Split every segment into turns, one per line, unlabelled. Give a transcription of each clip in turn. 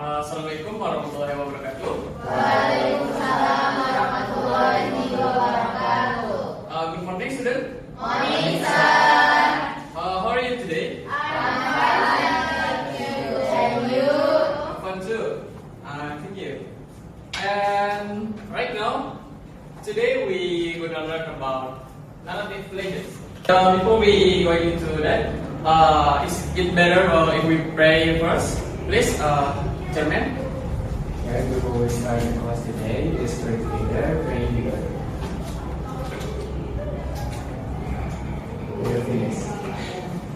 Assalamualaikum warahmatullahi wabarakatuh.
Waalaikumsalam warahmatullahi wabarakatuh.
Good morning, student.
Morning, sir.
How are you today?
I'm fine, thank you. And you?
Fun too. Thank you. And right now, today we gonna learn about narrative legends. Before we go into that, is it better if we pray first? Please, Chairman.
Right before we start the class today, let's pray together, pray together. We are finished.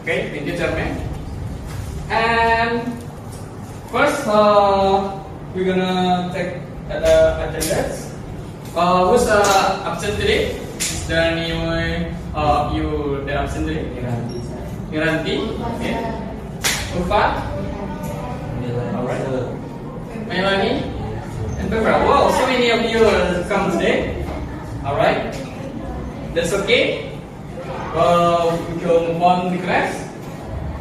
Okay, thank you, Chairman. And first, we're gonna take attendance. Who's absent today? Is there any you that absent today?
Iranti, sir.
Iranti, okay. Ulfa,
Alright.
Melanie, and Pepper. Wow, so many of you come today. Alright, that's okay. We will move on to the class.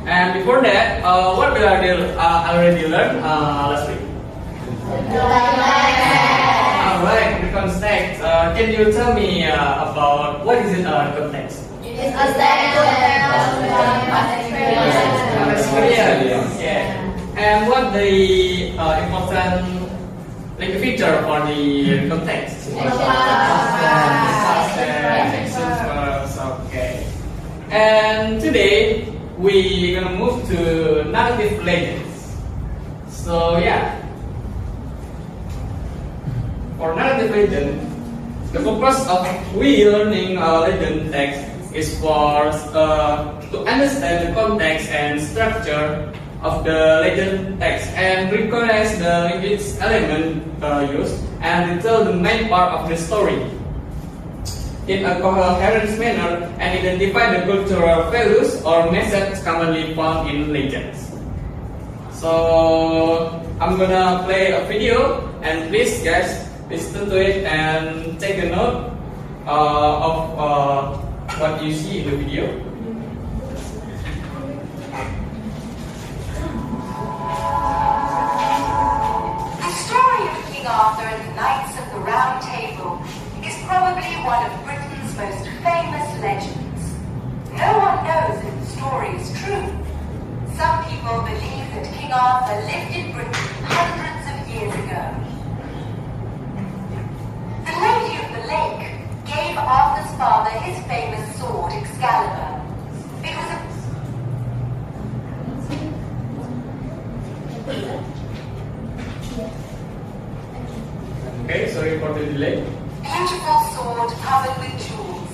And before that, what we already learned last week? Alright, the context. Can you tell me about what is it context?
It's a
Experience. Yeah. And what the important feature for the context? Okay. And today we gonna move to narrative legends. So yeah, for narrative legend, the purpose of we learning legend text is for to understand the context and structure of the legend text and recognize the its element used and tell the main part of the story in a coherent manner and identify the cultural values or messages commonly found in legends. So I'm gonna play a video and please guys listen to it and take a note of what you see in the video.
The story of King Arthur and the Knights of the Round Table is probably one of Britain's most famous legends. No one knows if the story is true. Some people believe that King Arthur lived in Britain hundreds of years ago. The Lady of the Lake gave Arthur's father his famous sword Excalibur. It was a
Okay, sorry for the delay.
beautiful sword covered with jewels.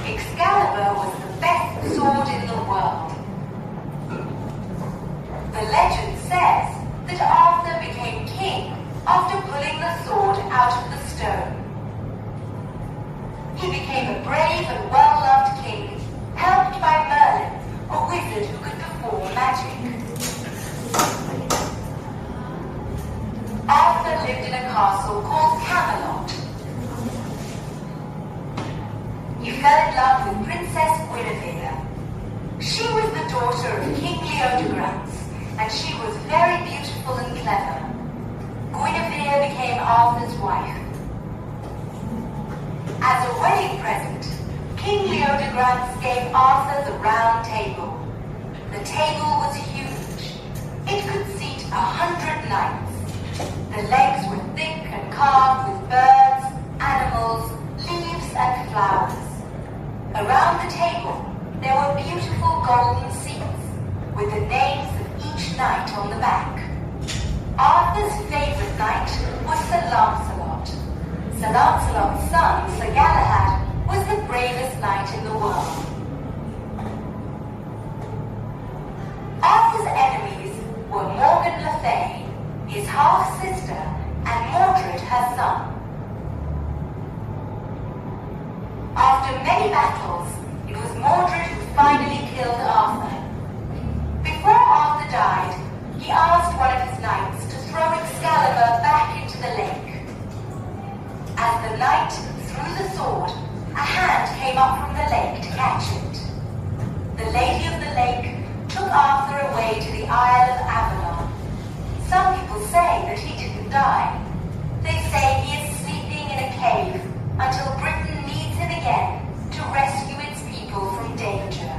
Excalibur was the best sword in the world. The legend says that Arthur became king after pulling the sword out of the stone. He became a brave and well-loved king, helped by Merlin, a wizard who could perform magic. Arthur lived in a castle called Camelot. He fell in love with Princess Guinevere. She was the daughter of King Leodegrance, and she was very beautiful and clever. Guinevere became Arthur's wife. As a wedding present, King Leodegrance gave Arthur the round table. The table was huge. It could seat 100 knights. The legs were thick and carved with birds, animals, leaves and flowers. Around the table, there were beautiful golden seats with the names of each knight on the back. Arthur's favorite knight was Sir Lancelot. Sir Lancelot's son, Sir Galahad, was the bravest knight in the world. Arthur's enemies were Morgan Le Fay, his half-sister, and Mordred, her son. After many battles, it was Mordred who finally killed Arthur. Before Arthur died, he asked one of his knights to throw Excalibur back into the lake. As the knight threw the sword, a hand came up from the lake to catch it. The Lady of the Lake took Arthur away to the Isle of Avalon. Some people people say that he didn't die. They say he is sleeping in a cave until Britain needs him again to rescue its people from danger.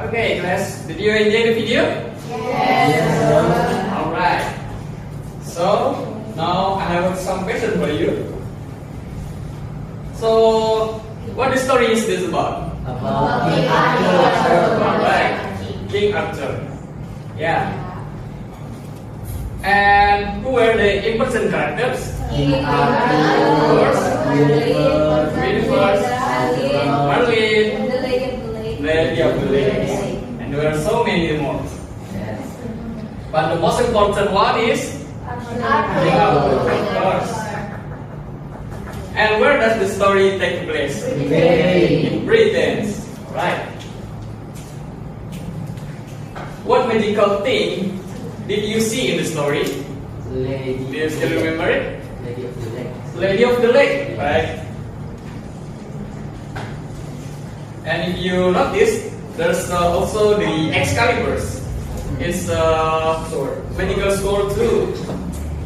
Okay, class, did you enjoy the video?
Yes.
Alright. So, now I have some question for you. So, what the story is this about?
About King Arthur.
Alright, King Arthur. Yeah. And who were the important characters?
King Arthur.
Universe, Merlin,
The Lady of the Lake.
Lady of the Lakes, and there are so many more. But the most important one is King Arthur, of course. And where does the story take place? In Britain. Right. What magical thing did you see in the story? Do you still remember it?
Lady of the Lake.
Lady of the Lake, right? And if you notice, there's also the Excaliburs. It's a magical sword too,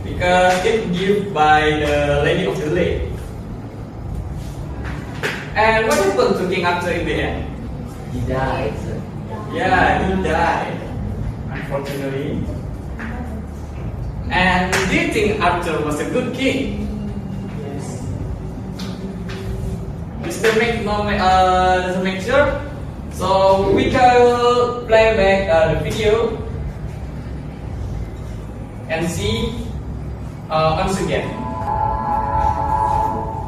because it given by the Lady of the Lake. And what happened to King Arthur in the end?
He died.
Yeah, he died, unfortunately. And do you think Arthur was a good king?
Yes.
Just to make sure. So we can play back the video and see once again.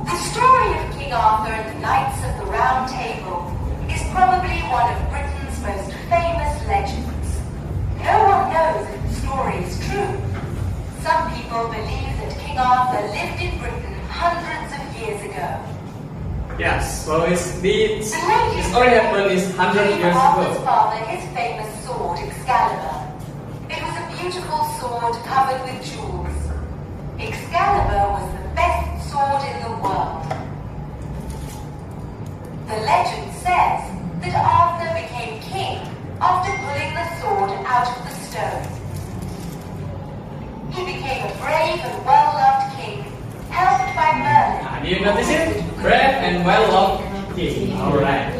The story of King Arthur and the Knights of the Round Table is probably one of Britain's most famous legends. No one knows if the story is true. Some people believe that King Arthur lived in Britain hundreds of years ago.
Yes, so the
The
story happened is 100 years
Arthur's
ago.
father his famous sword, Excalibur. It was a beautiful sword covered with jewels. Excalibur was the best sword in the world. The legend says that Arthur became king after pulling the sword out of the stone. He became a brave and well-loved king, helped by Merlin.
Do you notice it? Brave and well-loved king. Alright.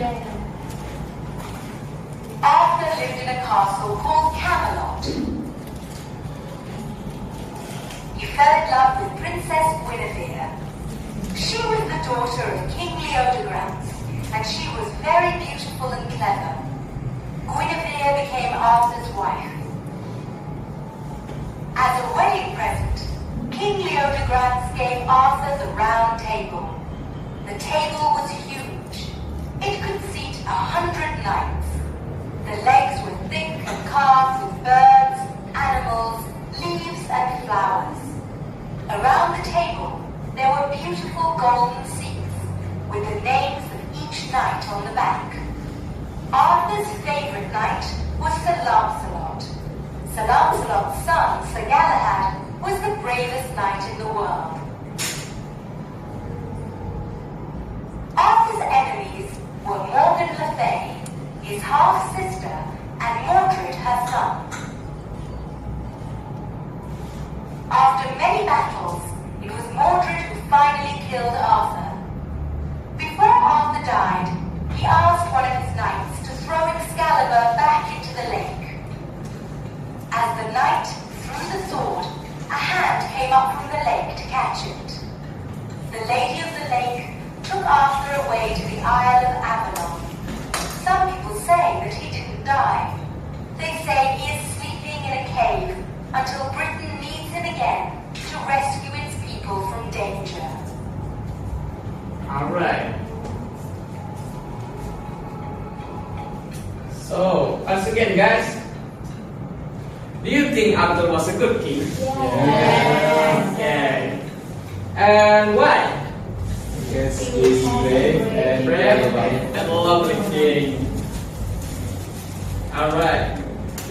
Arthur lived in a castle called Camelot. He fell in love with Princess Guinevere. She was the daughter of King Leodegrance, and she was very beautiful and clever. Guinevere became Arthur's wife. As a wedding present, King Leodegrance gave Arthur the round table. The table was huge. It could seat 100 knights. The legs were thick and carved with birds, animals, leaves and flowers. Around the table, there were beautiful golden seats with the names of each knight on the back. Arthur's favorite knight was Sir Lancelot. Sir Lancelot's son, Sir Galahad, was the bravest knight in the world. Arthur's enemies were Morgan Le Fay, his half-sister, and Mordred, her son. After many battles, it was Mordred who finally killed Arthur. Before Arthur died, he asked one of his knights to throw Excalibur back into the lake. As the knight threw the sword, a hand came up from the lake to catch it. The Lady of the Lake took Arthur away to the Isle of Avalon. Some people say that he didn't die. They say he is sleeping in a cave until Britain needs him again to rescue its people from danger.
Alright. So, once again guys, do you think Arthur was a good king?
Yes.
Okay. And why?
Because he's brave and
Brave
brave.
and lovely king. Alright.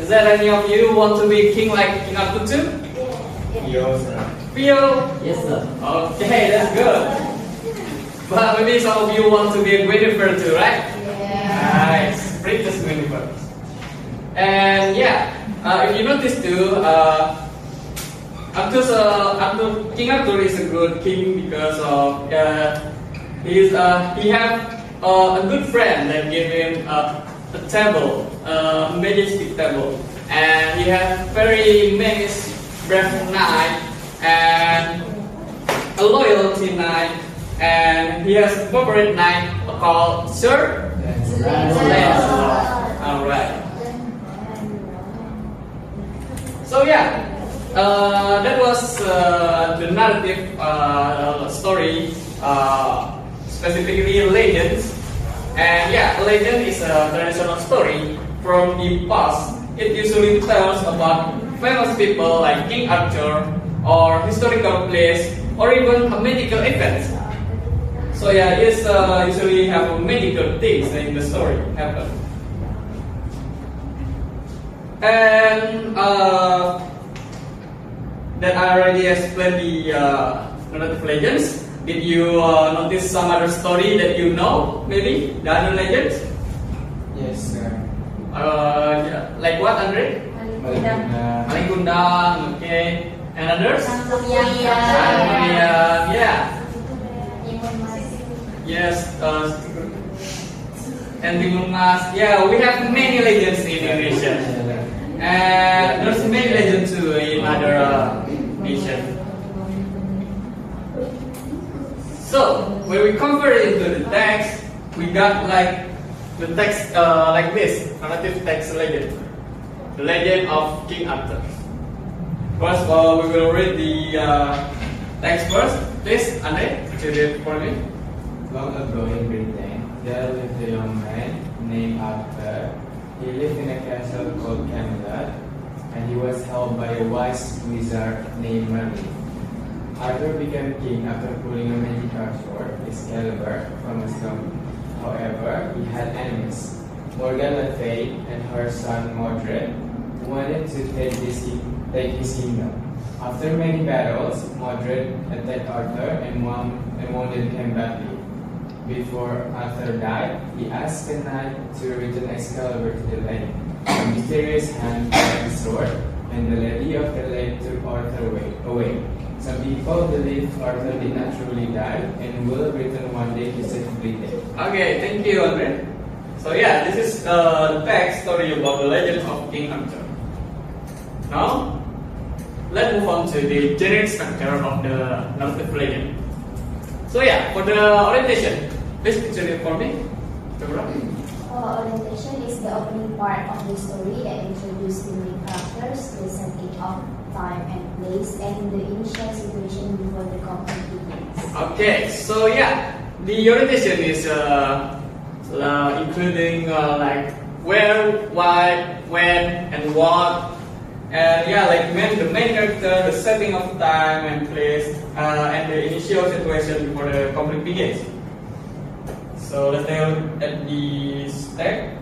Is there any of you who want to be king like King Arthur too?
He also.
Pio?
Yes, sir.
Okay, that's good. But maybe some of you want to be a Guinevere too, right?
Yeah.
Nice, Princess Guinevere. And yeah, if you notice too, King Arthur is a good king because of he have a good friend that gave him a table, a majestic table, and he has very many brave knights and a loyalty knight, and he has a favorite knight called Sir Lancelot. All right. So yeah, that was the narrative story, specifically legends. And yeah, legend is a traditional story from the past. It usually tells about famous people like King Arthur, or historical place, or even a medical events. So yeah, it's usually have medical things in the story happen. And that I already explained the narrative legends. Did you notice some other story that you know? Maybe the other legends?
Yes, sir.
Yeah. Like what, Andre? Maling Kundang, okay. And others?
Sangguniang.
Yeah. Yes. And Timun Mas. Yeah, we have many legends in Indonesia. And there's many legends too in other nations. So when we convert it into the text, we got like the text like this, narrative text legend, the legend of King Arthur. First, we will read the text first. Please, Andre, read it for me.
Long ago in Britain, there lived a young man named Arthur. He lived in a castle called Camelot, and he was held by a wise wizard named Merlin. Arthur became king after pulling a magical sword, Excalibur, from a stone. However, he had enemies. Morgan Le Fay and her son Mordred wanted to take his kingdom. After many battles, Mordred attacked Arthur and wounded him badly. Before Arthur died, he asked the knight to return Excalibur to the lake. A mysterious hand grabbed the sword, and the lady of the lake took Arthur away. Some people believe Arthur did not truly die and will return one day to save Britain.
Okay, thank you, Andre. So yeah, this is the text story about the legend of King Arthur. Now, let's move on to the generic structure of the narrative legend. So yeah, for the orientation, please picture it for me.
Orientation is the opening part of the story that introduces the main characters, the setting of time and place, and the initial situation before the conflict begins.
Okay, so yeah, the orientation is including like where, why, when, and what, and yeah, like the main character, the setting of time and place, and the initial situation before the conflict begins. So let's take a look at the stack.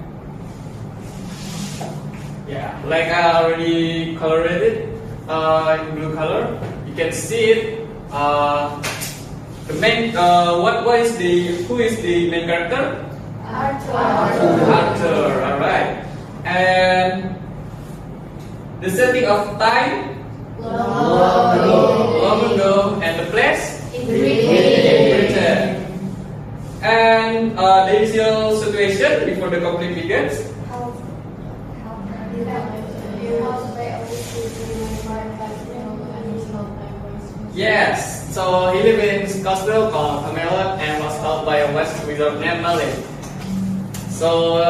Yeah, like I already colored it in blue color. You can see it. The main who is the main character? Arthur. All right. And the setting of time. Long ago. And the place?
In
Britain. And the initial situation before the conflict begins. Yes, so he lived in his castle called Camelot and was held by a wise wizard named Merlin. So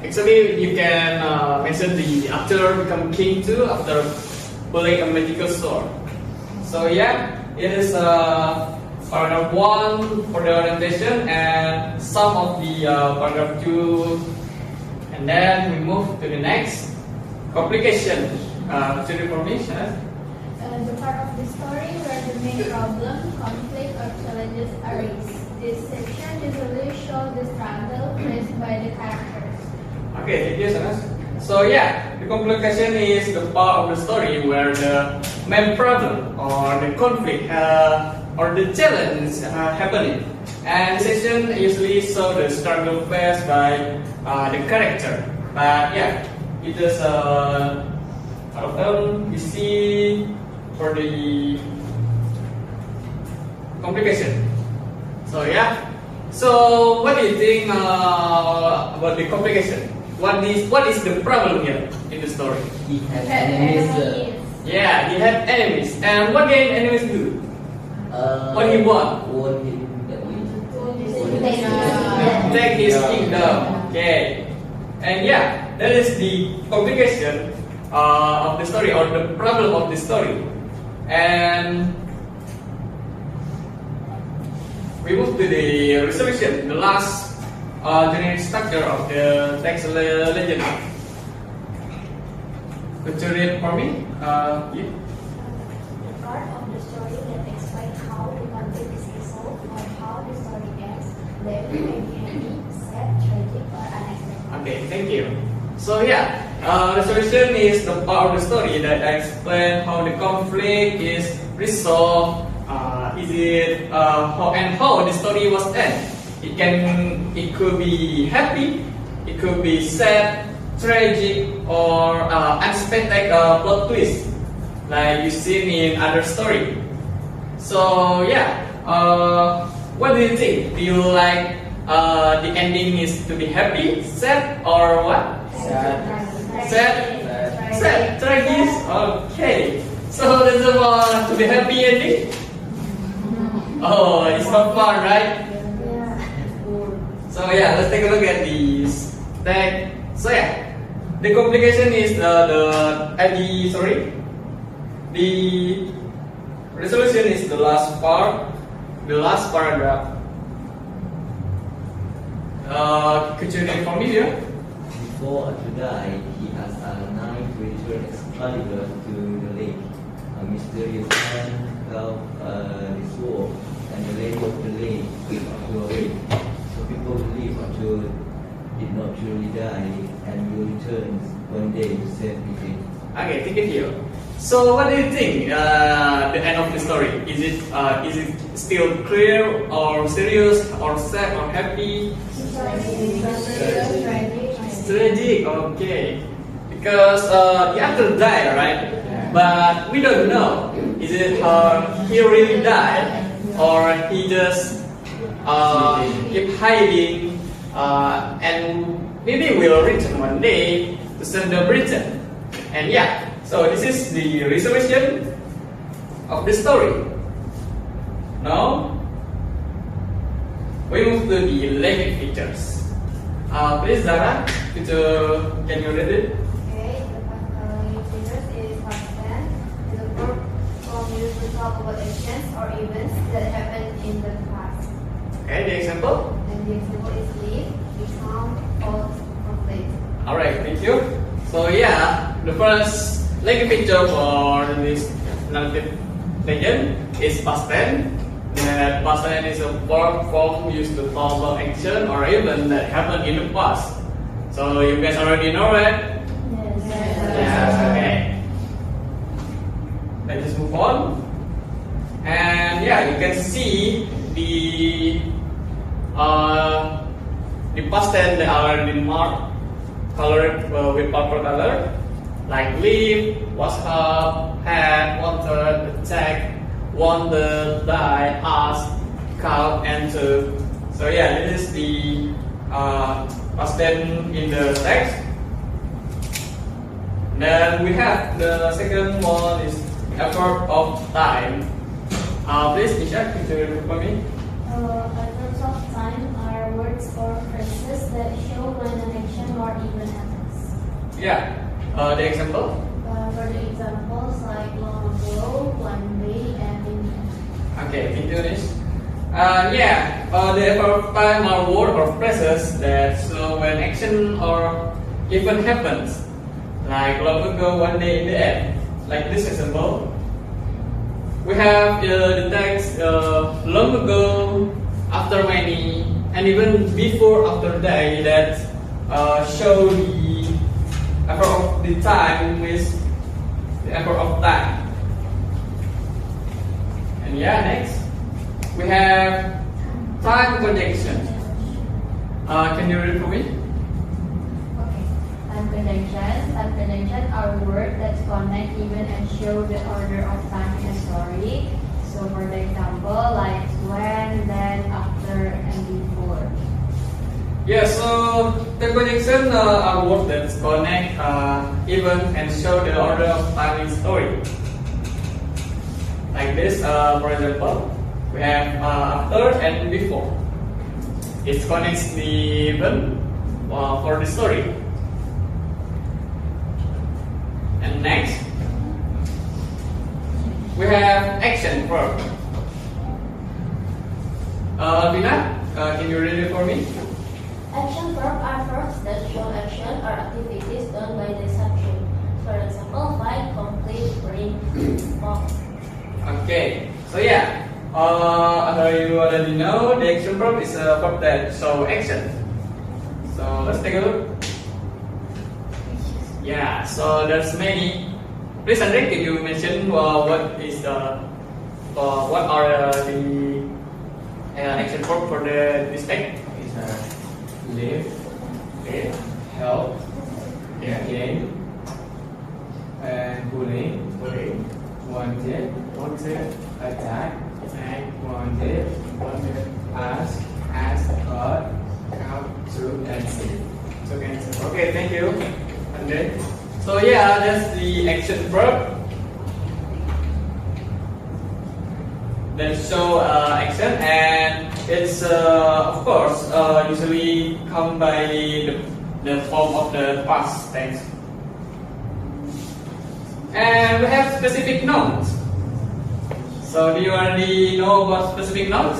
actually you can mention the actor become king too after pulling a magical sword. So yeah, it is paragraph 1 for the orientation and some of the paragraph 2, and then we move to the next complication. To the information.
The part of the story where the main problem, conflict, or challenges arise. This section usually shows the struggle faced by the characters.
Okay, thank you, Sanas. So yeah, the complication is the part of the story where the main problem or the conflict or the challenge happening. And the section usually show the struggle faced by the character. But yeah, it is out of them we see for the complication. So yeah. So what do you think about the complication? What is the problem here in the story?
He had
Had
enemies.
enemies.
Yeah, he had enemies. And what did enemies do? What he want?
Warn him that we
Take his kingdom. Okay. And yeah, that is the complication of the story or the problem of the story. And we move to the resolution, the last generic structure of the text legend. Could you read for me? Yeah.
The part of the story that explains how the conflict is resolved or how the story ends, the event may be happy, sad, tragic, or unexpected.
Okay, thank you. So yeah, resolution is the part of the story that explains how the conflict is resolved. How the story was end. It could be happy, it could be sad, tragic, or unexpected plot twist, like you see in other story. So yeah, what do you think? Do you like the ending is to be happy, sad, or what? Sad, tragic. Okay. So there's to be happy ending. Oh, it's not fun, right? So yeah, let's take a look at these tag. So yeah, the complication is the resolution is the last part, the last paragraph. Could you read for me here?
Before Arthur died, he asked a knight to return Excalibur to the lake. A mysterious man held the sword, and the lady of the lake gave Arthur away. So people believe Arthur did not truly die and will return one day to save the king.
Okay, take it here. So what do you think? The end of the story, is it still clear or serious or sad or happy? Tragic, okay. Because the actor died, right? But we don't know. Is it he really died or he just keep hiding and maybe will return one day to save the Britain? And yeah, so this is the resolution of the story. Now we move to the language features. Please Zara, can you read it?
Okay, the features is past tense. Is a verb form used to talk about actions or events that happened in the past.
Okay, the example.
And the example is live, become, fought, conflict.
Alright, thank you. So yeah, the first language feature for this narrative legend is past tense. That past tense is a verb form used to talk about action or event that happened in the past. So you guys already know, right? Yes, okay. Let's just move on. And yeah, you can see the past tense that are already marked, colored with purple color, like live, was up, had, wanted, attack, wanted, die, ask, count, and to. So yeah, this is the past tense in the text. Then we have the second one is effort of time. Please, Nisha, could you read for me?
Efforts of time are words or phrases that show when an action or event happens.
Yeah. The example.
For the examples like long ago, one day, and in the end.
Okay, thank you, Nish. Yeah, the effort of time are words or phrases that show when action or event happens. Like long ago, one day, in the end. Like this example. We have the text long ago, after many, and even before after day that show the effort of the time with the effort of time. And yeah, next we have time conjunction. Can you read for me?
Okay. Time conjunctions. Time conjunctions are words that connect, even, and show the order of time in a story. So, for the example, like when, then, after, and before.
Yeah, so the conjunction are words that connect, even, and show the order of time in story. Like this, for example, we have after and before. It connects the event for the story. And next, we have action verb. Alvina, can you read it for me?
Action verbs are verbs that show action or activities done by the subject. For example, fight, complete, bring, walk.
Okay, so yeah, as you already know, the action verb is a verb that show action. So let's take a look. Yeah, so there's many. Please, Andre, can you mention what are the action verb for this text?
Is live,
Okay,
help,
yeah,
gain, and bullying,
okay,
wanted, attack, wanted, ask, cut, to, and see.
Okay, thank you, Andre. So yeah, that's the action verb that show action, and it's of course usually come by the form of the past tense. And we have specific nouns. So do you already know about specific nouns?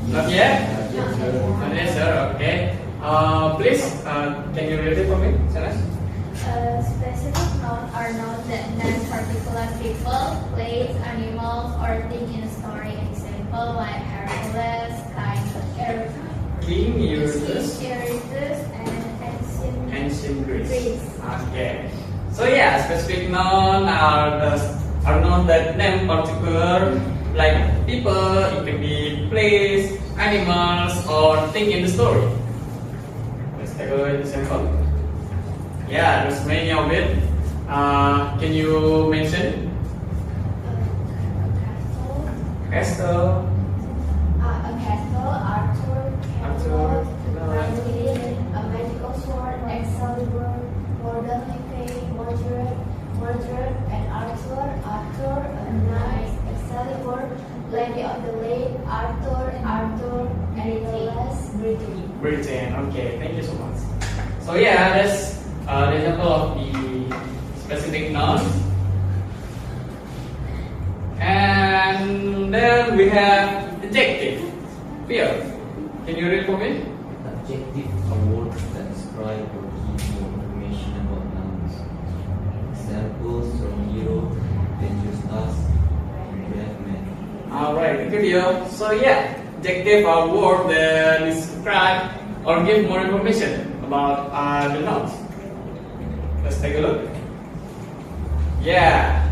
Not yet? Not yet, sir. Okay. Please, can you read it for me, Sanas?
Specific nouns are nouns that name particular people, place, animals, or things in a story. Example like Hercules,
King uses
Eurystheus, and
ancient Greece.
Greece.
Okay. So yeah, specific noun are nouns that name particular like people. It can be place, animals, or thing in the story. Let's take a look at the example. Yeah, there's many of it. Can you mention? Castle.
A castle, Arthur,
Arthur,
Merlin, a magical sword, Excalibur, Mordred, and Arthur, a knight, Excalibur, Lady of the Lake, Arthur, and Nicholas, Brittany.
Britain. Okay, thank you so much. So yeah, that's the example of the specific nouns. And then we have adjective. Here, can you read for me?
Adjective are words that describe or give more information about nouns. Examples from hero, dangerous task, and brave man.
Alright, good deal. So yeah, adjective are words that describe or give more information about the nouns. Let's take a look. Yeah.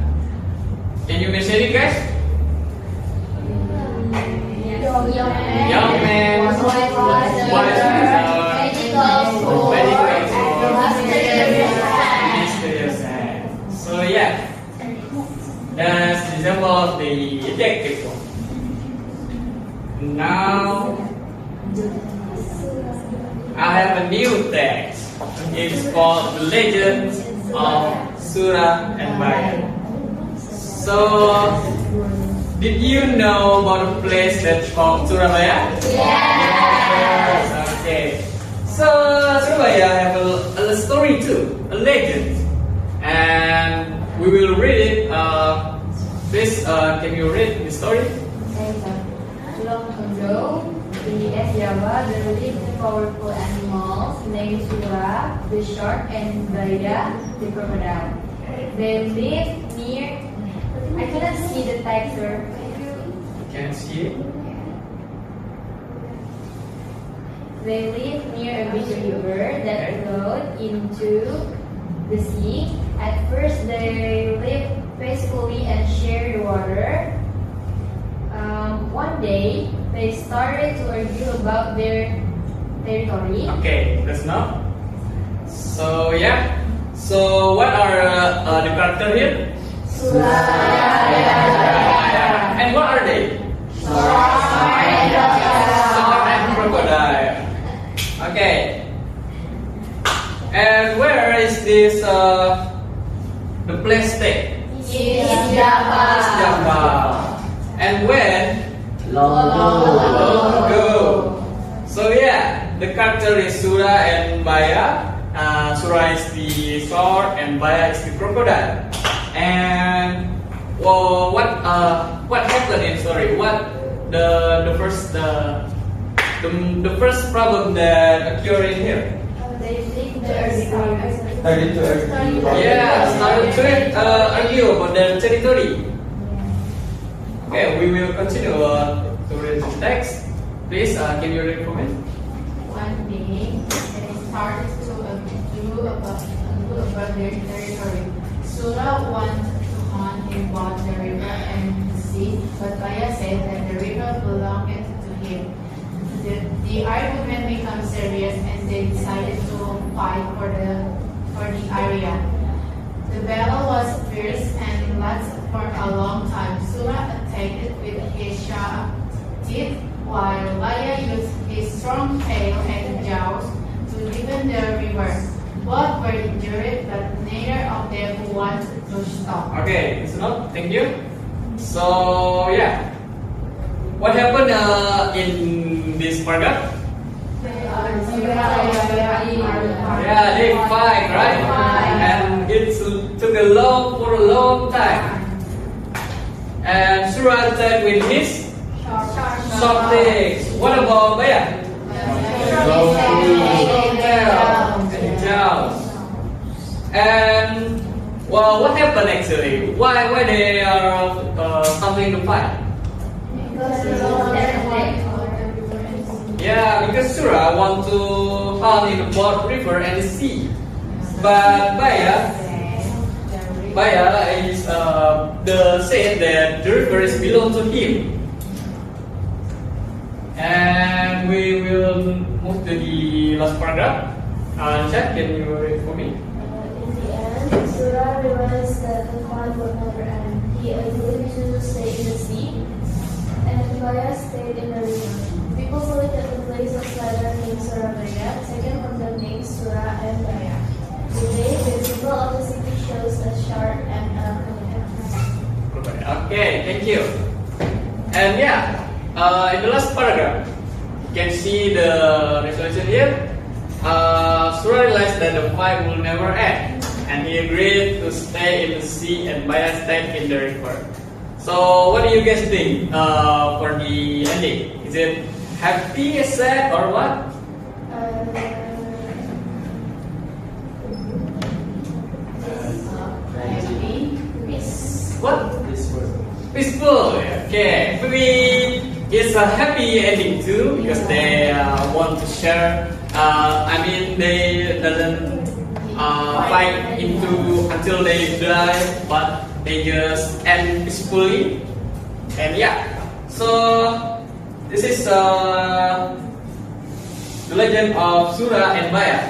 Can you mention it, guys?
Young
Young man,
wise
mysterious hand. So yeah, that's the example of the adjective form. Now I have a new text. It's called The Legend of Surah and Bayan. So, did you know about a place that's called Surabaya? Yes. Okay. So Surabaya have a story too, a legend, and we will read it. Please, can you read the story?
Long ago, in the East Java, there lived powerful animals named Sura, the shark, and Baida, the crocodile. They lived near. I cannot see the text, sir.
Can you see it?
They lived near a big river that flowed into the sea. At first, they lived peacefully and shared water. they started to argue about their territory.
Okay, that's enough. So yeah. So what are the character here? And what are they? Shark and crocodile. Okay. And where is this the place stay?
East Java.
East Java. And when?
Long
Go. So yeah, the character is Sura and Baya. Sura is the shark and Baya is the crocodile. And well, what happened in story? What the first problem that occurred in here?
They think they
Started to argue about
Yeah, started to argue about the territory. Okay, we will continue to read the text. Please, can you read for me?
One day, they started to argue about their territory. Sura wanted to hunt in both the river and the sea, but Baya said that the river belonged to him. The argument became serious and they decided to fight for the area. The battle was fierce and lasted for a long time. Sura attacked it with his sharp teeth, while Baya used his strong tail and jaws to deepen the river. Both were injured, but neither of them wanted to stop.
Okay, it's enough. Thank you. So yeah, what happened in this paragraph? Yeah, they fight, right? And it took for a long time. And Sura attacked with his sharp legs. What about Baya? And jaws. And well, what happened actually? Why they are starting to fight? Yeah, because Sura want to hunt in both river and the sea, but Baya is said that the river is belong to him. And we will move to the last paragraph. Chad, can you read for me?
In the end, Sura realized that the fight would never end. He agreed to stay in the sea, and Baya stayed in the river. People selected the place of slaughter named Surabaya, taken from the names Sura and Baya. Today, the symbol of the city shows a shark and a crocodile.
Okay, thank you. And yeah, in the last paragraph, you can see the resolution here. Sura realized that the fight will never end, and he agreed to stay in the sea and Baya stayed in the river. So, what do you guys think for the ending? Is it happy, sad, or what? What? Peaceful. Okay. Maybe it's a happy ending too because they want to share. They doesn't fight until they die, but they just end peacefully. And yeah, so this is the legend of Sura and Baya,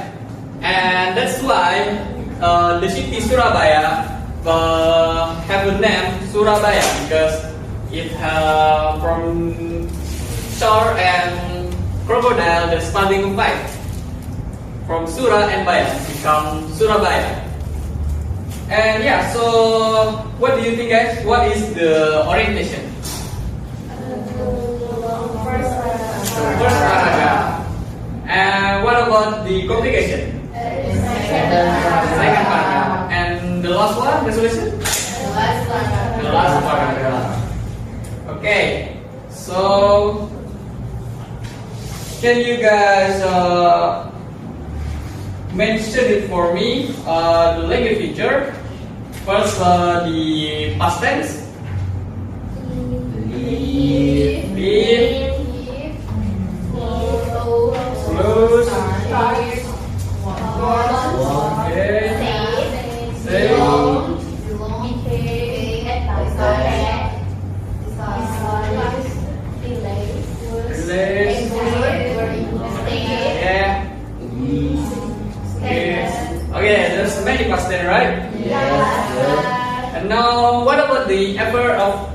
and that's why the city Surabaya have a name Surabaya because it from shark and crocodile that's starting to fight. From Sura and Baya become Surabaya. And yeah, so what do you think, guys? What is the orientation? First paragraph. And what about the complication? Second paragraph. And the last one, resolution? The last paragraph. Okay. So can you guys mention it for me? The language feature. First, the past tense. Live. Close. Okay. Save.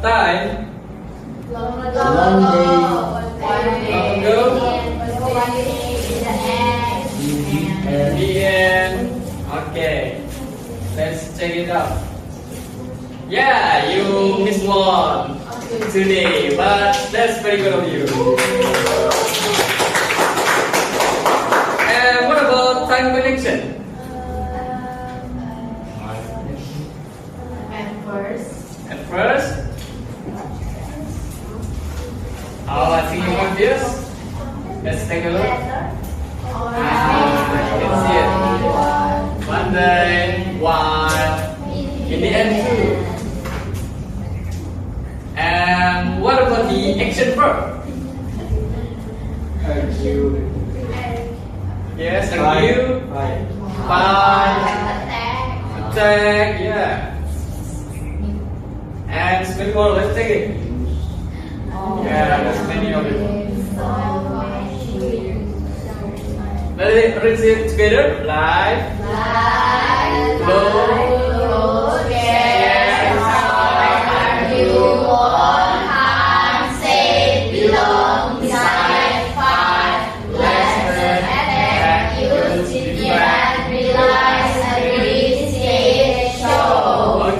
time,
Long
Long
ago.
One day.
ago,
One day in the end.
and
the end. Okay, let's check it out. Yeah, you missed one today, but that's very good of you. And what about time connection?
And first.
At first, oh, I think you confused. Let's take a look. Ah, you can see it. One day, while in the end too. And what about the action verb?
Argue.
Yes, argue,
Fight.
fight, attack, yeah. And spin ball, let's take it. Yeah, there's many of it. Let's read it together. Live, low,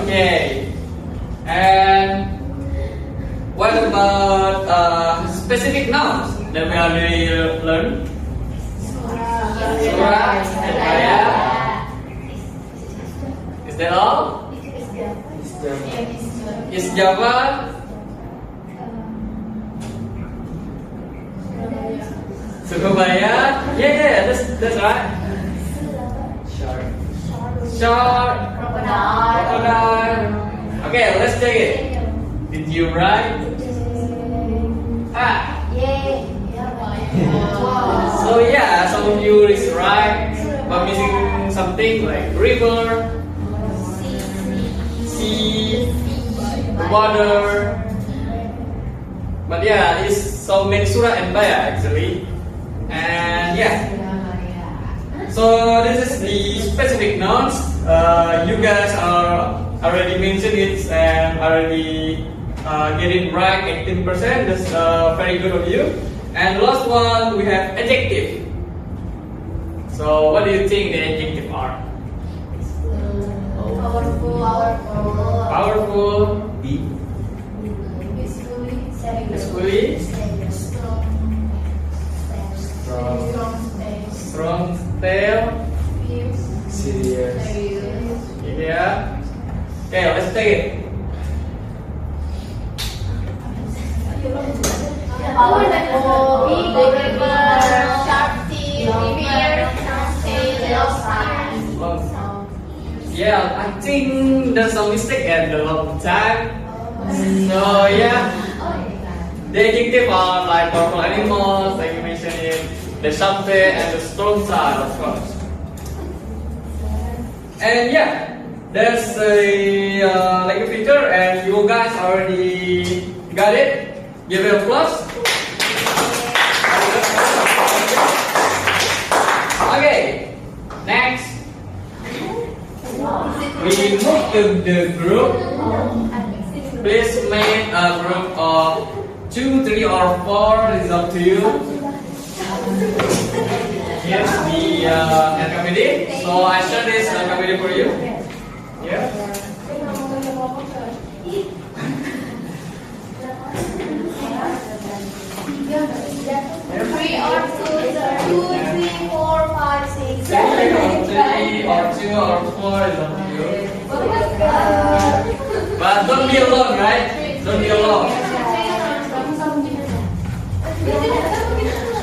okay. And what about specific nouns that we already learned? Surah and ayah. Is that all? Is Java? Surabaya? Yeah, that's right.
Shark.
Short. Crocodile. Okay, let's take it. Did you write? Ah. So yeah, some of you is right, but missing something like river, sea, the water. But yeah, it's so many surah and baya actually. And yeah, so this is the specific nouns. You guys are already mentioned it and already get it right 18%. That's very good of you. And the last one we have adjective. So what do you think the adjective are? Powerful,
deep,
usefully,
Strong.
strong, stale,
Serious.
yeah. Okay, let's take it. Yeah, I think there's a mistake at the long time. So yeah, the adjective are like powerful animals, like you mentioned it, the sharp tail and the strong side, of course. And yeah, there's a like a feature, and you guys already got it. Give it a plus. Okay, next. We move to the group. Please make a group of 2, 3, or 4. It's up to you. Here's the activity. So I share this activity for you. Yeah.
Three or two, 3, 4, 5, 6,
3 or 2 or 4 is up to you. But don't be alone, right? Don't be alone.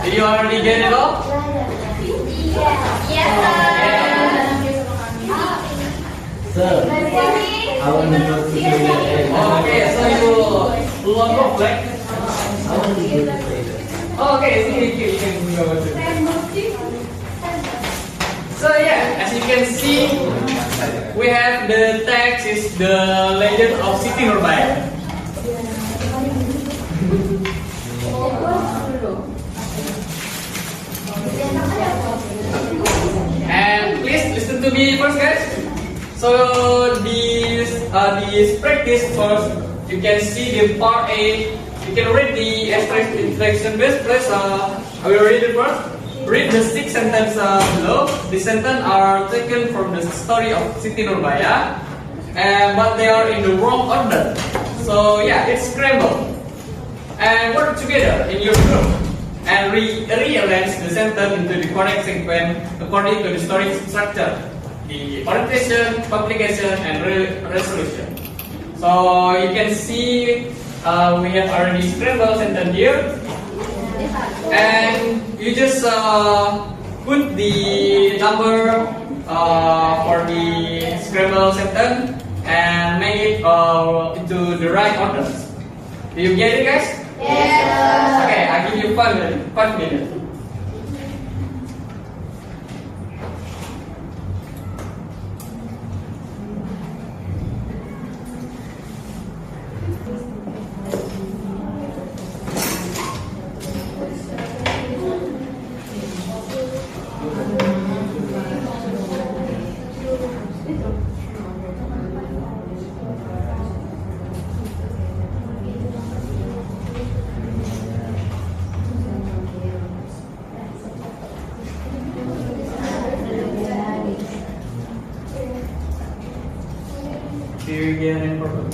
Did you already get it all?
sir. I want to go to the
Okay, so you log off, right?
I want to go to the
Okay, so you can go to. So yeah, as you can see, we have the text is the legend of Siti Nurbaya. And please listen to me first, guys. So this practice first you can see the part A. You can read the instruction base. Please, I will read it first. Read the 6 sentences below. The sentences are taken from the story of Siti Nurbaya, but they are in the wrong order. So yeah, it's scrambled. And work together in your group and rearrange the sentence into the correct sequence according to the story structure, the orientation, publication, and resolution. So you can see we have already scrambled sentence here, and you just put the number for the scrambled sentence and make it into the right order. Do you get it, guys?
Yes.
Okay, I give you 5 minutes. 5 minutes. Do you get any problem?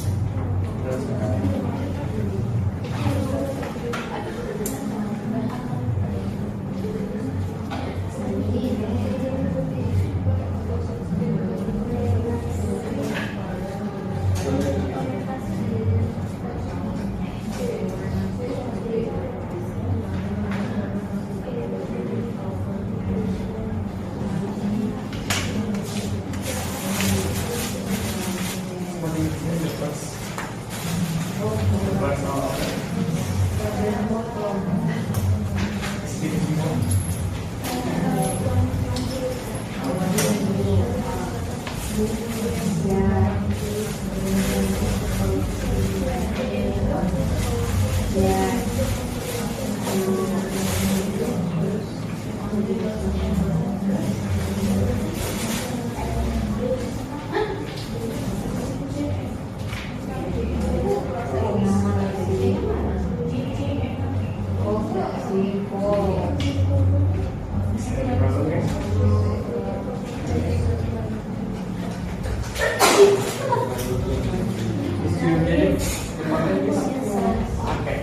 Okay,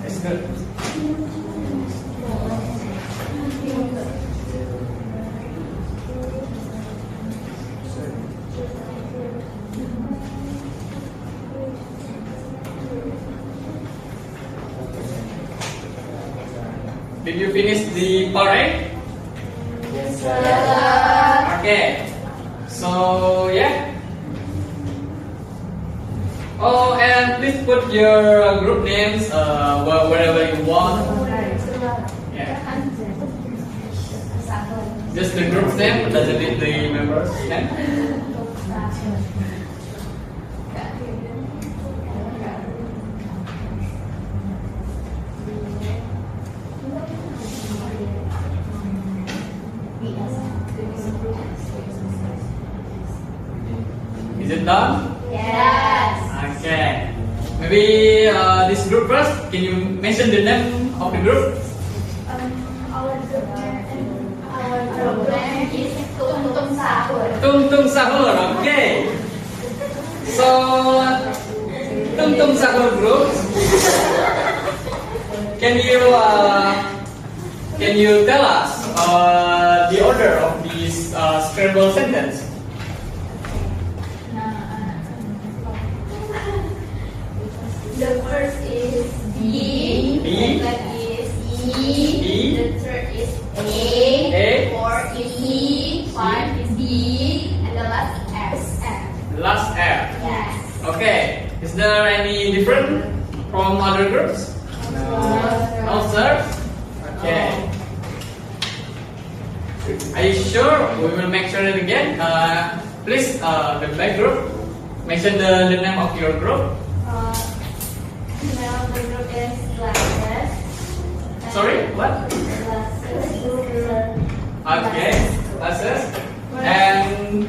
that's good. Did you finish the part A?
Yes, sir.
Okay. So yeah. Oh, and please put your group names wherever you want. Yeah. Just the group's name, doesn't need the members' name. Is it done?
Yes.
Okay. Maybe this group first. Can you mention the name of the group?
Our group name is Tung Tung Sahur.
Tung Tung Sahur. Okay. So Tung Tung Sahur group. Can you tell us the order of these scrambled sentence?
The first is B.
B.
The second is E.
E.
The third is A.
A.
Fourth is C. Five is D. And the last S.
Last F.
Yes.
Okay. Is there any different from other groups? No, sir. Okay. Are you sure? We will make sure it again. Please, the black group, mention the name of your group.
Now the group is glasses.
Sorry, what?
Glasses.
Okay, glasses. And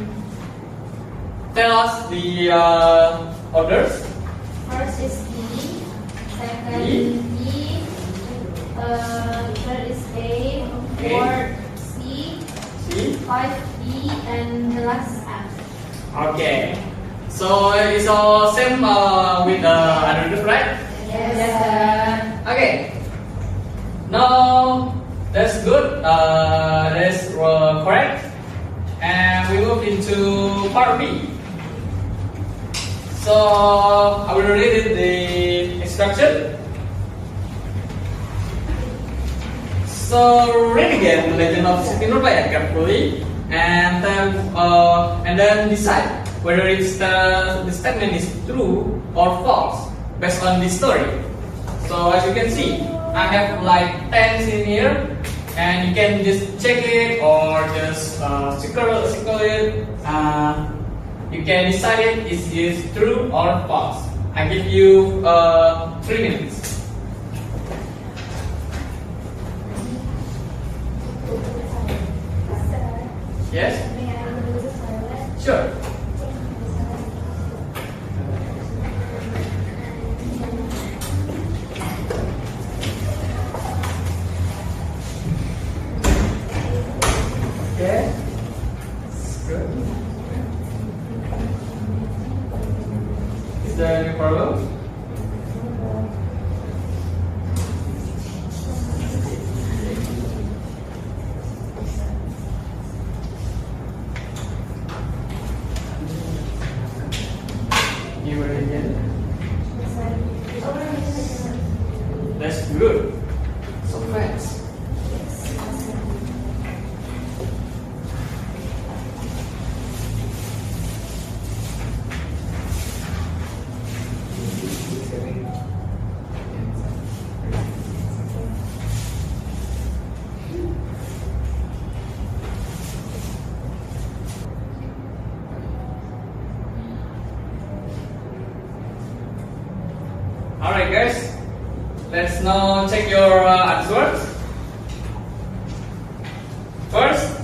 tell us the orders.
First
Second
E.
E. Third is A.
A.
Fourth C.
C.
Five E. And the last is F.
Okay. So it's all same with the other group, right?
Yes,
Okay. Now that's good. That's correct. And we move into part B. So I will read the instruction. So read again the legend of Siti Nurbaya carefully, and then decide whether the statement is true or false based on this story. So as you can see, I have like 10 in here, and you can just check it or just circle it. You can decide it is it true or false. I give you 3 minutes. Yes?
May I go to the toilet?
Sure. Okay. Good. Is there any problem? You ready again? That's good. So fast. Alright guys, let's now check your answers. First,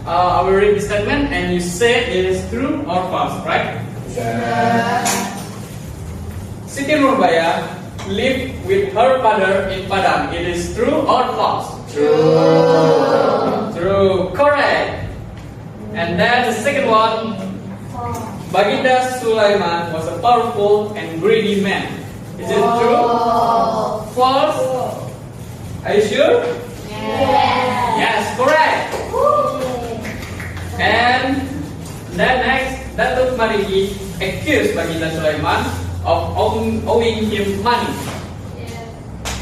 I will read the statement and you say it is true or false, right? Siti Nurbaya lived with her father in Padang. It is true or false? True. True, correct. And then the second one, Baginda Sulaiman was a powerful and greedy man. Is it true? False? Are you sure? Yes, correct. And then next, Datuk Marigi accused Baginda Sulaiman of owing him money.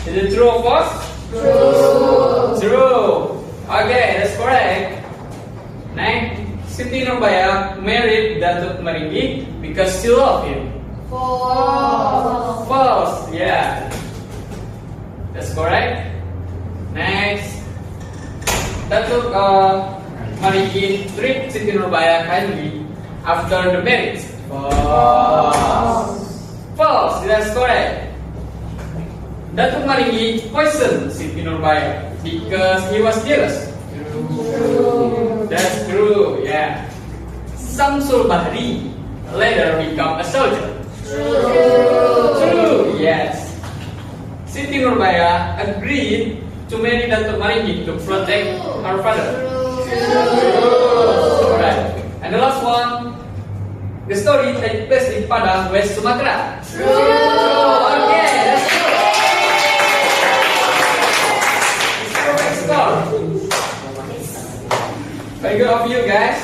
Is it true or false? True. True. Okay, that's correct. Next, Siti Nurbaya married Datuk Marigi because she loved him. False, yeah. That's correct. Next, Datuk Marigi treated Siti Nurbaya kindly after the marriage. False, that's correct. Datuk Marigi poisoned Siti Nurbaya because he was jealous. That's true, yeah. Samsul Bahri later become a soldier. True, yes. Siti Nurbaya agreed to marry Datuk Marigi to protect her father. True. Alright. And the last one, the story takes place in Padang, West Sumatra. True. Okay, that's true. It's perfect score. Very good of you guys.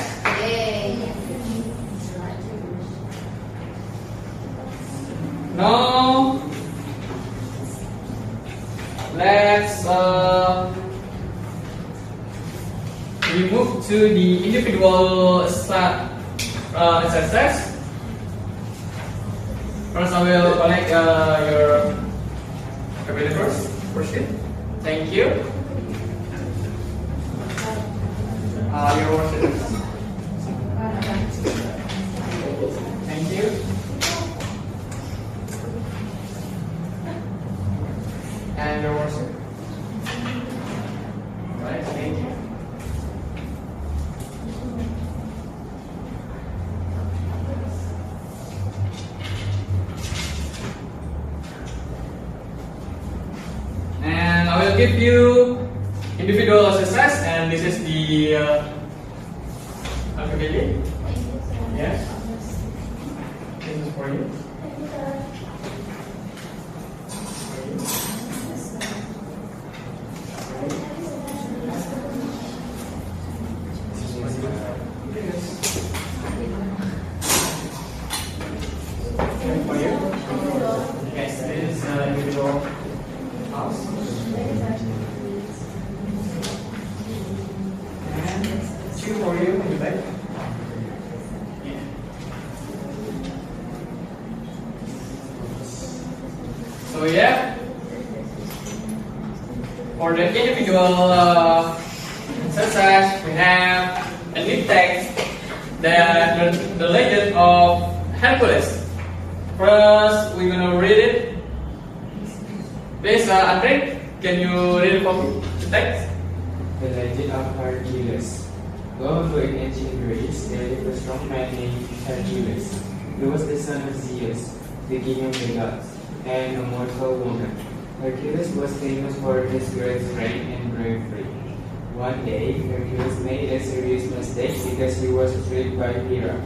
Now, let's we move to the individual exercise. First, I will collect your papers. Proceed. Thank you. Your worship. Thank you. And your worship. Right, thank you. I'll give you individual exercise, and this is the alphabet.
Thank you, sir.
Yes. This is for you.
Thank you, sir.
For you. Yes, this is individual house. And two for you in the back. Yeah. So yeah, for the individual exercise, we have a new text, the legend of Hercules. First, we're gonna read it. Please, Andre, can you read it for me? The text.
The legend of Hercules. Long ago in ancient Greece, there lived a strong man named Hercules. He was the son of Zeus, the king of the gods, and a mortal woman. Hercules was famous for his great strength and bravery. One day, Hercules made a serious mistake because he was tricked by Hera,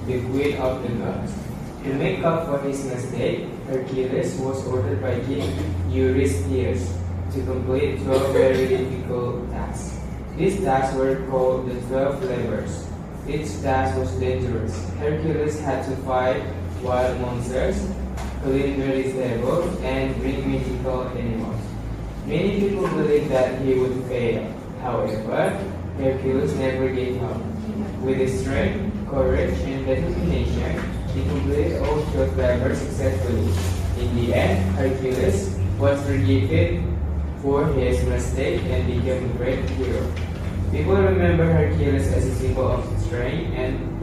the queen of the gods. To make up for his mistake, Hercules was ordered by King Eurystheus to complete 12 very difficult tasks. These tasks were called the 12 labors. Each task was dangerous. Hercules had to fight wild monsters, clean dirty stables, and bring mythical animals. Many people believed that he would fail. However, Hercules never gave up. With his strength, courage, and determination, he completed all 12 labors successfully. In the end, Hercules was forgiven for his mistake and became a great hero. People remember Hercules as a symbol of strength and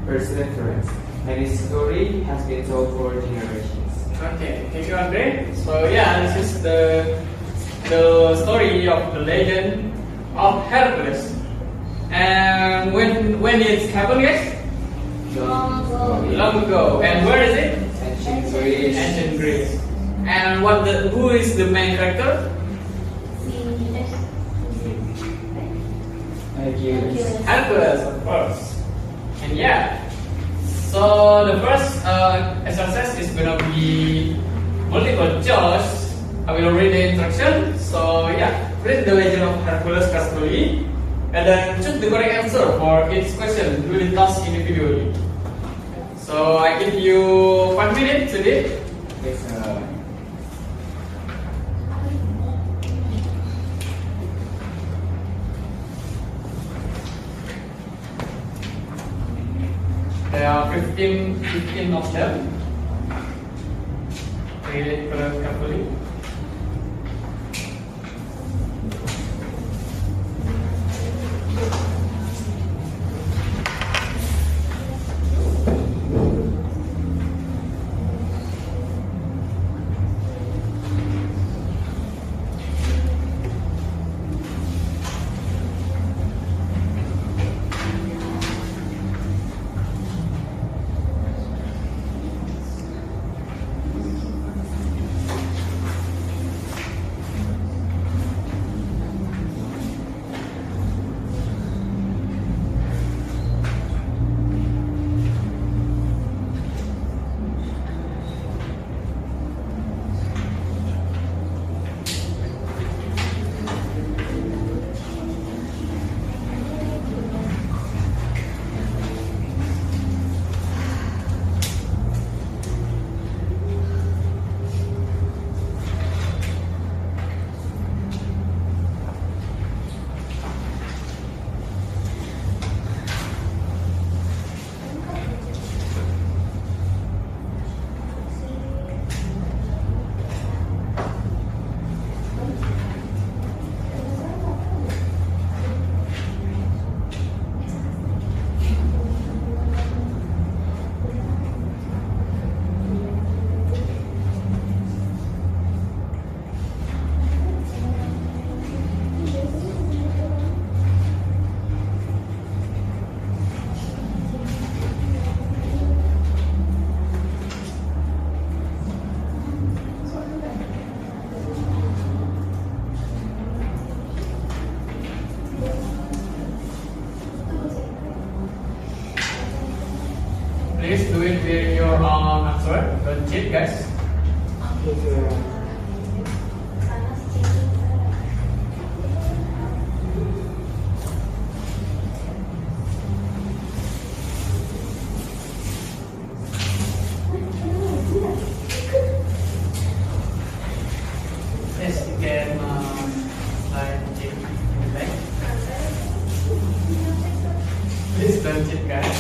perseverance, and his story has been told for generations.
Okay, thank you, Andre. So yeah, this is the story of the legend of Hercules. And when it happened, guys?
Long ago.
Long ago. And where is it?
Ancient Greece.
Ancient Greece. And who is the main character?
Hercules.
Hercules, of course. And yeah, so the first exercise is gonna be multiple choice. I will read the instruction. So yeah, read the legend of Hercules carefully, and then choose the correct answer for each question. Do the task individually. So I give you 1 minute to read.
Yes,
There are 15 of them. Read it carefully. can like check the back. Please don't check, guys.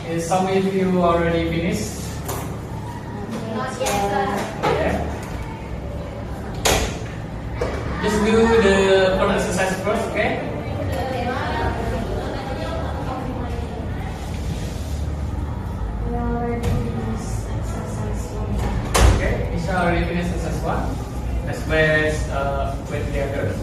Is some of you already finished?
Not yet, sir.
Yeah. Just do the first exercise first, okay?
We already finished exercise 1.
Okay, Isha already finished exercise 1. Let's wait the others.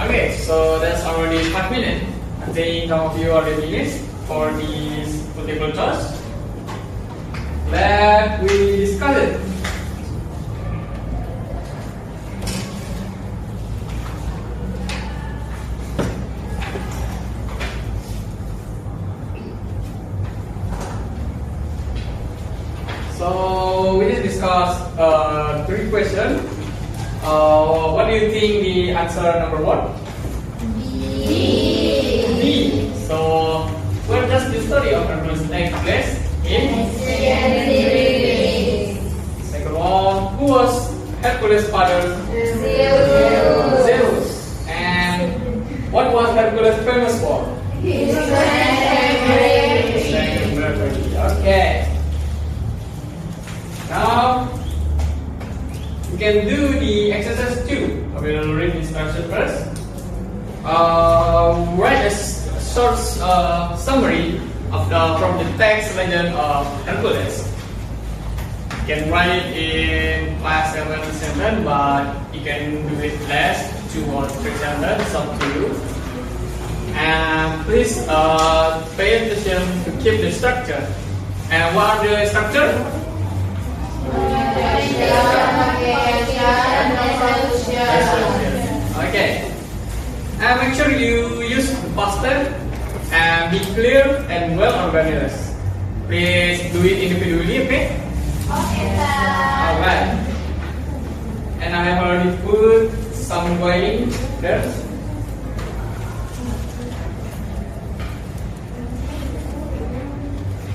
Okay, so that's already 5 minutes. I think some of you already finished for these multiple choice. Let we discuss it. So we just discussed 3 questions. What do you think the answer number 1? B. So where does the story of Hercules take place? In second one, who was Hercules' father? Zeus. And what was Hercules famous for? Strength and bravery. Okay. Now we can do the exercise 2. I will read the instruction first. Write a short summary of from the text legend of Hercules. You can write it in class 7 sentence, but you can do it less, 2 or 3 sentences, it's up to you. And please pay attention to keep the structure. And what are the structure? Okay. And make sure you use past tense and be clear and well organized. Please do it individually, okay?
Okay, sir.
Alright. And I have already put some writing there.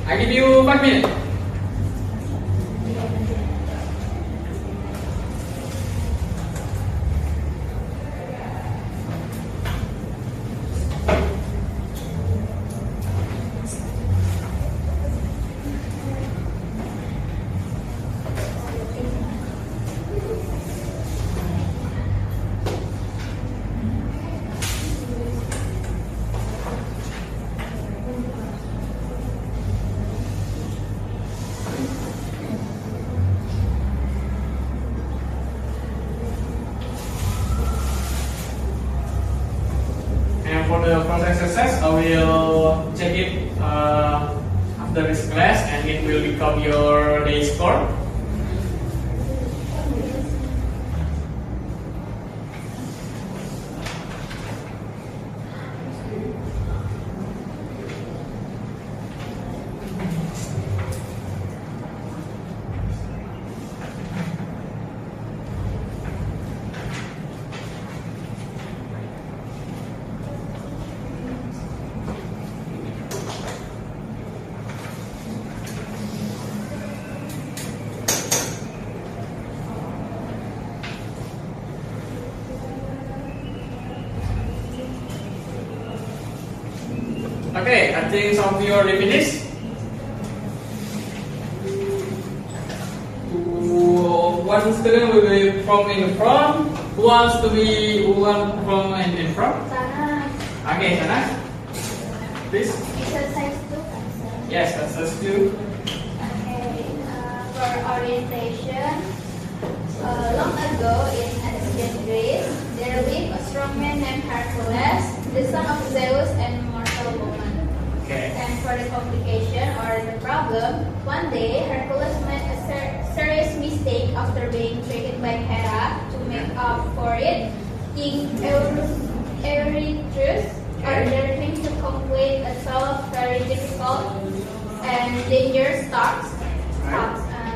I give you 5 minutes. For the first exercise, I will check it after this class, and it will become your day score. Okay, I think some of you already finished. One student will be from in the front. Who wants from in front?
Sana.
Okay, Sana. please.
Exercise 2.
Yes, that's two.
Okay, for orientation, long ago in ancient Greece, there lived a strong man named Hercules, the son of Zeus and mortal woman.
Okay.
And for the complication or the problem, one day Hercules made a serious mistake after being tricked by Hera. To make up for it, King Eurytus ordered him to complete a 12 very difficult and dangerous tasks.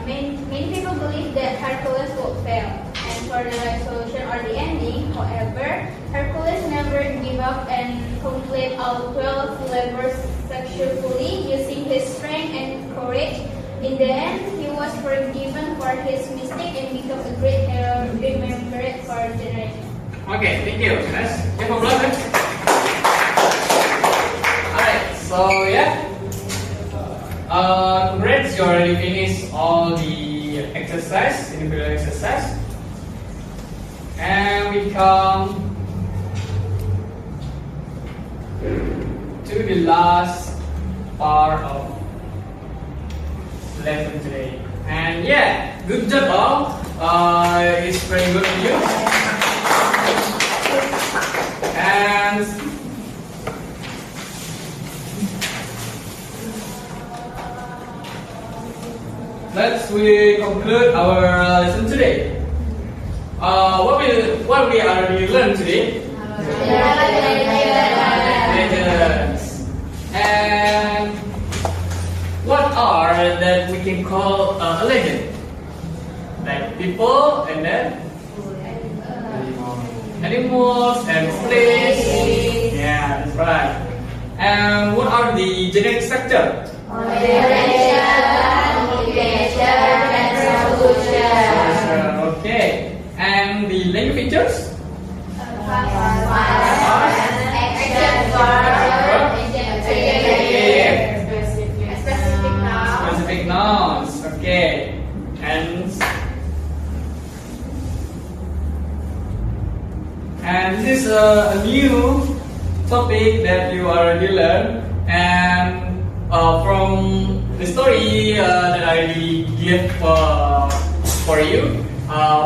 Many people believe that Hercules would fail. And for the resolution or the ending, however, Hercules never gave up and complete all 12 labors successfully using his strength and courage. In the end, he was forgiven for his mistake and became a great hero remembered for generations.
Okay, thank you. Nice. Give a applause. Alright, so yeah. Congrats, you already finished all the exercise, individual exercise. And we come to the last part of lesson today. And yeah, good job all. It's very good for you. And we conclude our lesson today. What we already learned today? Legends. And what are that we can call a legend? Like people and then animals and place. Yeah, that's right. And what are the genetic structure? Okay. And the language features? Specific nouns. Okay. And this is a new topic that you already learned. And from the story that I already give for you,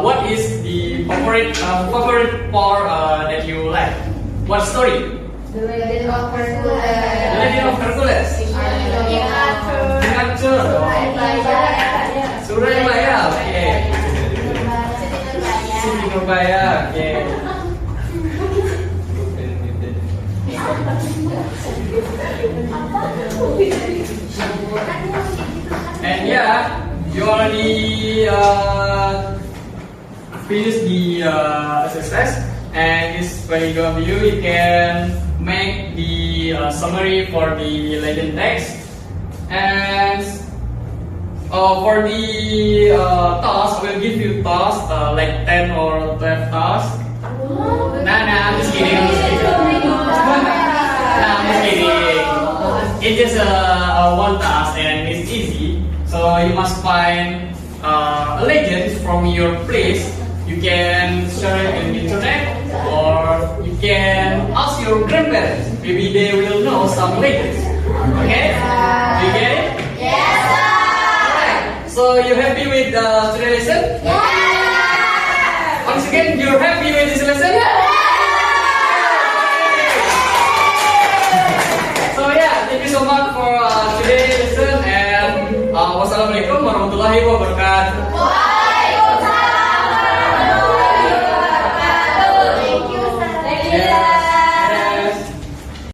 what is the favorite part that you like? What story?
The Legend of Hercules.
The Legend of Hercules. Surabaya. Okay. Siti Nurbaya. Okay. And yeah, you already finished the exercise, and it's very good of you. You can make the summary for the legend text, and for the task, I will give you tasks like 10 or 12 tasks. Nah, I'm just kidding. I'm just kidding. It's just one task and it's easy. So you must find a legend from your place. You can share it on the internet, or you can ask your grandparents. Maybe they will know some legends. Okay? You get it?
Yes, sir.
Alright. So you happy with today's lesson?
Yes.
Once again, you're happy with this lesson? So yeah, thank you so much for today's lesson, and wassalamualaikum warahmatullahi wabarakatuh.